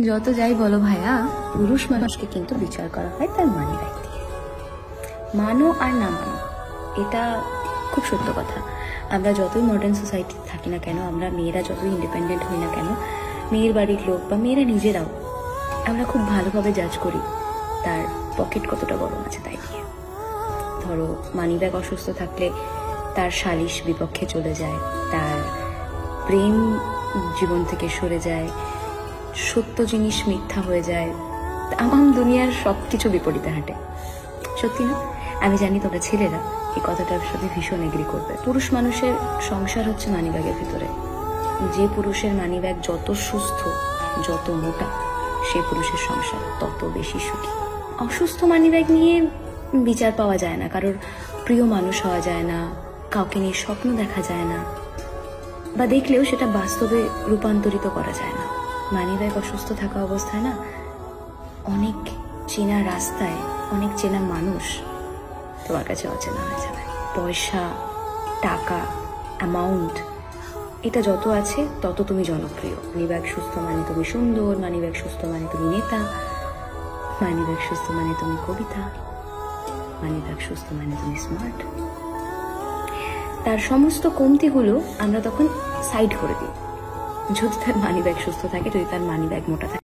যত যাই বলো ভাইয়া, পুরুষ মানুষকে কিন্তু বিচার করা হয় তার মানি ব্যাগ দিয়ে। মানো আর না মানো, এটা খুব সত্য কথা। আমরা যতই মডার্ন সোসাইটিতে থাকি না কেন, আমরা মেয়েরা যতই ইন্ডিপেন্ডেন্ট হই না কেন, মেয়ের বাড়ির লোক বা মেয়েরা নিজেরাও আমরা খুব ভালোভাবে জাজ করি তার পকেট কতটা গরম আছে তাই দিয়ে। ধরো মানি ব্যাগ অসুস্থ থাকলে তার সালিশ বিপক্ষে চলে যায়, তার প্রেম জীবন থেকে সরে যায়, সত্য জিনিস মিথ্যা হয়ে যায়, আমার দুনিয়ার সব কিছু বিপরীতে হাঁটে। সত্যি না? আমি জানি তোমরা ছেলেরা এই কথাটার সাথে ভীষণ এগ্রি করবে। পুরুষ মানুষের সংসার হচ্ছে মানিব্যাগের ভিতরে। যে পুরুষের মানিব্যাগ যত সুস্থ, যত মোটা, সে পুরুষের সংসার তত বেশি সুখী। অসুস্থ মানিব্যাগ নিয়ে বিচার পাওয়া যায় না, কারোর প্রিয় মানুষ হওয়া যায় না, কাউকে নিয়ে স্বপ্ন দেখা যায় না, বা দেখলেও সেটা বাস্তবে রূপান্তরিত করা যায় না। মানিব্যাগ অসুস্থ থাকা অবস্থায় না অনেক চেনা রাস্তায় অনেক চেনা মানুষ তোমার কাছে অচেনা হয়ে যাবে। পয়সা, টাকা, অ্যামাউন্ট, এটা যত আছে তত তুমি জনপ্রিয়। মানিব্যাগ সুস্থ মানে তুমি সুন্দর, মানিব্যাগ সুস্থ মানে তুমি নেতা, মানিব্যাগ সুস্থ মানে তুমি কবিতা, মানিব্যাগ সুস্থ মানে তুমি স্মার্ট। তার সমস্ত কমতিগুলো আমরা তখন সাইড করে দিই যদি তার মানিব্যাগ সুস্থ থাকে, যদি তার মানিব্যাগ মোটা থাকে।